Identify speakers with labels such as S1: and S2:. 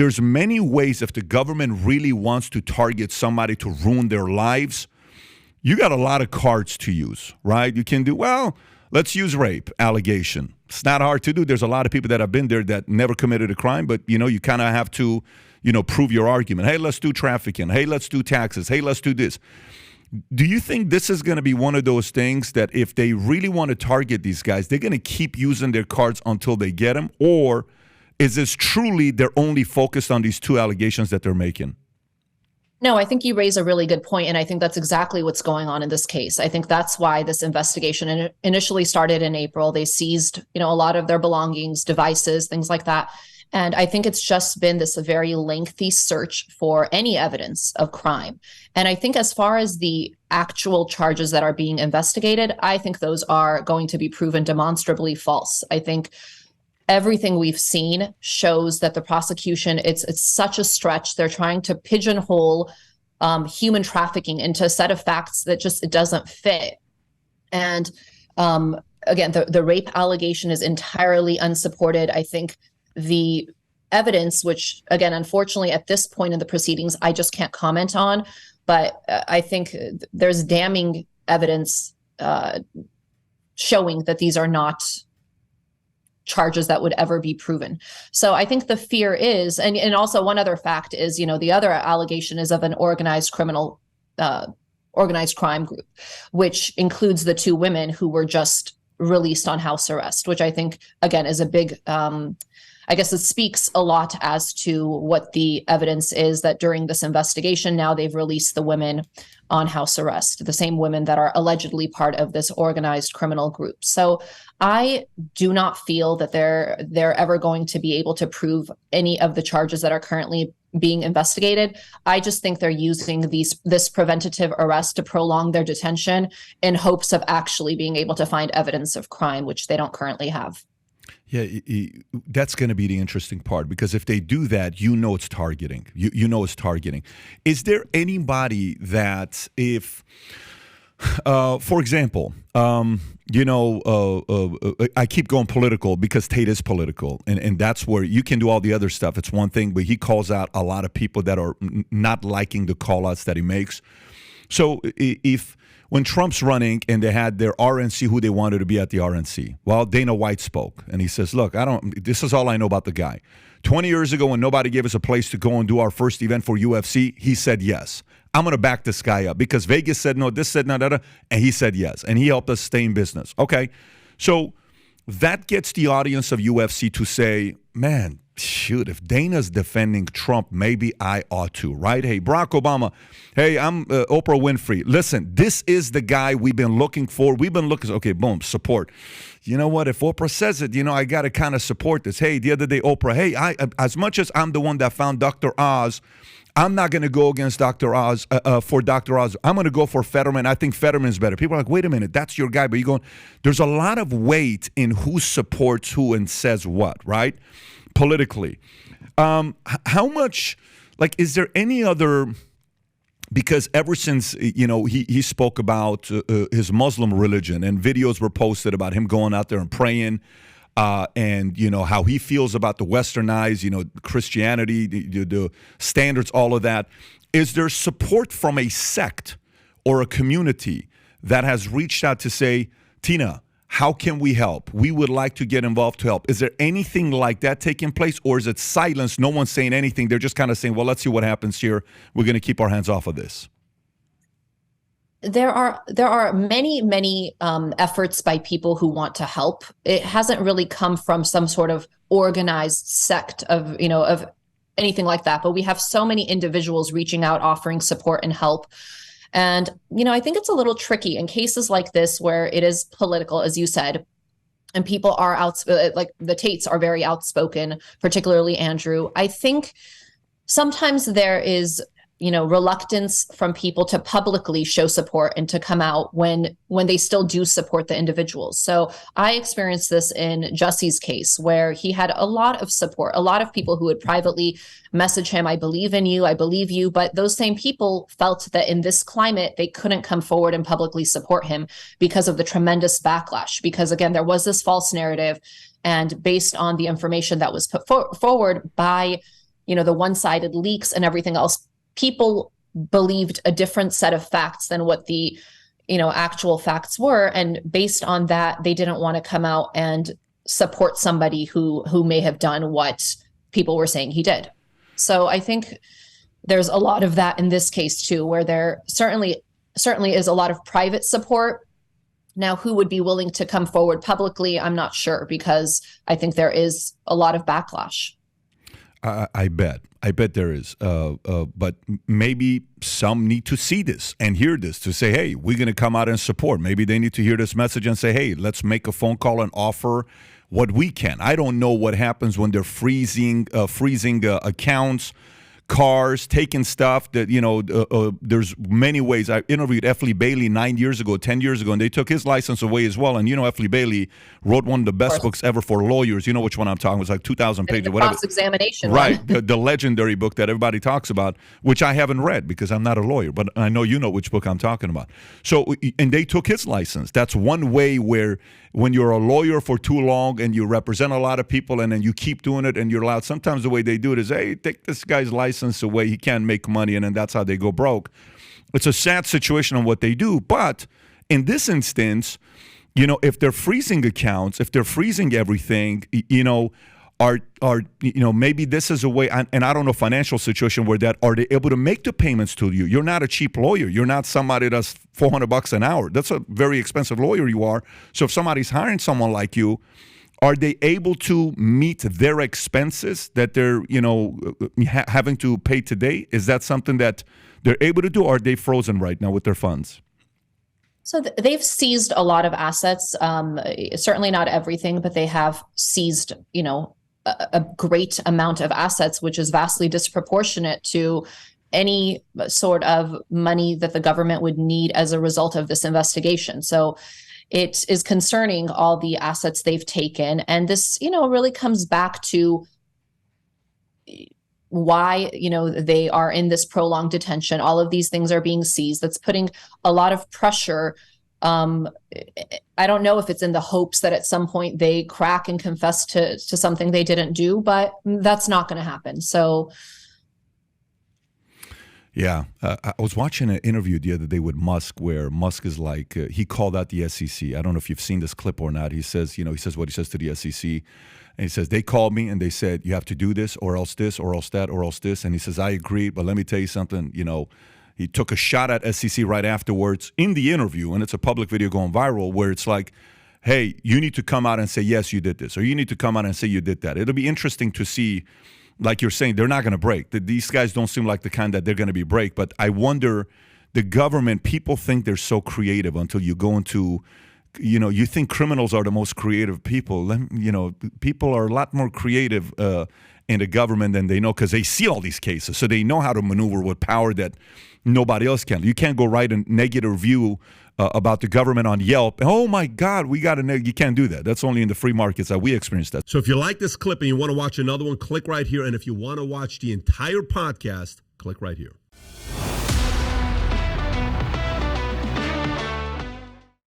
S1: there's many ways if the government really wants to target somebody to ruin their lives, you got a lot of cards to use, right? You can do, well, let's use rape allegation. It's not hard to do. There's a lot of people that have been there that never committed a crime, but, you kind of have to, prove your argument. Hey, let's do trafficking. Hey, let's do taxes. Hey, let's do this. Do you think this is going to be one of those things that if they really want to target these guys, they're going to keep using their cards until they get them? Or is this truly they're only focused on these two allegations that they're making?
S2: No, I think you raise a really good point, and I think that's exactly what's going on in this case. I think that's why this investigation initially started in April. They seized, a lot of their belongings, devices, things like that. And I think it's just been this very lengthy search for any evidence of crime. And I think as far as the actual charges that are being investigated, I think those are going to be proven demonstrably false. I think everything we've seen shows that the prosecution, it's such a stretch. They're trying to pigeonhole human trafficking into a set of facts that just it doesn't fit. And again, the rape allegation is entirely unsupported. I think the evidence, which again, unfortunately, at this point in the proceedings, I just can't comment on, but I think there's damning evidence showing that these are not charges that would ever be proven. So I think the fear is, and also one other fact is, the other allegation is of an organized crime group, which includes the two women who were just released on house arrest, which I think, again, is a big, I guess it speaks a lot as to what the evidence is that during this investigation, now they've released the women on house arrest, the same women that are allegedly part of this organized criminal group. So I do not feel that they're ever going to be able to prove any of the charges that are currently being investigated. I just think they're using this preventative arrest to prolong their detention in hopes of actually being able to find evidence of crime, which they don't currently have.
S1: Yeah, that's going to be the interesting part, because if they do that, it's targeting. You know it's targeting. Is there anybody that if, for example, I keep going political because Tate is political, and that's where you can do all the other stuff. It's one thing, but he calls out a lot of people that are not liking the call-outs that he makes. So when Trump's running and they had their RNC who they wanted to be at the RNC, well, Dana White spoke and he says, look, this is all I know about the guy. 20 years ago when nobody gave us a place to go and do our first event for UFC, he said yes. I'm going to back this guy up because Vegas said no, this said no, and he said yes. And he helped us stay in business. Okay. So that gets the audience of UFC to say, man, shoot, if Dana's defending Trump, maybe I ought to, right? Hey, Barack Obama. Hey, I'm Oprah Winfrey. Listen, this is the guy we've been looking for. We've been looking, okay, boom, support. You know what? If Oprah says it, I got to kind of support this. Hey, the other day, Oprah, hey, as much as I'm the one that found Dr. Oz, I'm not going to go against Dr. Oz for Dr. Oz. I'm going to go for Fetterman. I think Fetterman's better. People are like, wait a minute, that's your guy. But you're going, there's a lot of weight in who supports who and says what, right? Politically. How much, is there any other, because ever since, he spoke about his Muslim religion and videos were posted about him going out there and praying and, how he feels about the westernized, Christianity, the standards, all of that. Is there support from a sect or a community that has reached out to say, Tina, how can we help? We would like to get involved to help. Is there anything like that taking place, or is it silence? No one's saying anything. They're just kind of saying, well, let's see what happens here. We're going to keep our hands off of this.
S2: There are many efforts by people who want to help. It hasn't really come from some sort of organized sect of anything like that. But we have so many individuals reaching out, offering support and help. And, I think it's a little tricky in cases like this where it is political, as you said, and people are like the Tates are very outspoken, particularly Andrew. I think sometimes there is, reluctance from people to publicly show support and to come out when they still do support the individuals. So I experienced this in Jussie's case, where he had a lot of support, a lot of people who would privately message him, I believe in you, I believe you. But those same people felt that in this climate, they couldn't come forward and publicly support him because of the tremendous backlash. Because again, there was this false narrative, and based on the information that was put forward by the one-sided leaks and everything else, people believed a different set of facts than what the actual facts were, and based on that, they didn't want to come out and support somebody who may have done what people were saying he did. So I think there's a lot of that in this case too, where there certainly is a lot of private support. Now, who would be willing to come forward publicly? I'm not sure, because I think there is a lot of backlash.
S1: I bet there is. But maybe some need to see this and hear this to say, hey, we're going to come out and support. Maybe they need to hear this message and say, hey, let's make a phone call and offer what we can. I don't know what happens when they're freezing accounts, cars, taking stuff that, there's many ways. I interviewed F. Lee Bailey 10 years ago, and they took his license away as well. And, F. Lee Bailey wrote one of the best books ever for lawyers. You know which one I'm talking about. It was like 2,000 pages or whatever.
S2: Cross-examination.
S1: Right. The legendary book that everybody talks about, which I haven't read because I'm not a lawyer, but I know you know which book I'm talking about. So, and they took his license. That's one way where when you're a lawyer for too long and you represent a lot of people and then you keep doing it and you're allowed, sometimes the way they do it is, hey, take this guy's license away. He can't make money, and then that's how they go broke. It's a sad situation on what they do. But in this instance, if they're freezing accounts, if they're freezing everything, maybe this is a way, and I don't know financial situation where that, are they able to make the payments to you? You're not a cheap lawyer. You're not somebody that's $400 an hour. That's a very expensive lawyer you are. So if somebody's hiring someone like you, are they able to meet their expenses that they're, having to pay today? Is that something that they're able to do, or are they frozen right now with their funds?
S2: So they've seized a lot of assets, certainly not everything, but they have seized, a great amount of assets, which is vastly disproportionate to any sort of money that the government would need as a result of this investigation. So it is concerning, all the assets they've taken. And this, really comes back to why, they are in this prolonged detention. All of these things are being seized. That's putting a lot of pressure. I don't know if it's in the hopes that at some point they crack and confess to something they didn't do, but that's not going to happen. So.
S1: Yeah, I was watching an interview the other day with Musk, where Musk is like, he called out the SEC. I don't know if you've seen this clip or not. He says, he says what he says to the SEC. And he says, they called me and they said, you have to do this or else this or else that or else this. And he says, I agree, but let me tell you something. He took a shot at SEC right afterwards in the interview, and it's a public video going viral, where it's like, hey, you need to come out and say, yes, you did this, or you need to come out and say you did that. It'll be interesting to see. Like you're saying, they're not going to break. These guys don't seem like the kind that they're going to be break. But I wonder, the government, people think they're so creative until you go into, you think criminals are the most creative people. People are a lot more creative in the government than they know, because they see all these cases. So they know how to maneuver with power that nobody else can. You can't go write a negative review about the government on Yelp. Oh my God, we got you can't do that. That's only in the free markets that we experience that.
S3: So if you like this clip and you want to watch another one, click right here. And if you want to watch the entire podcast, click right here.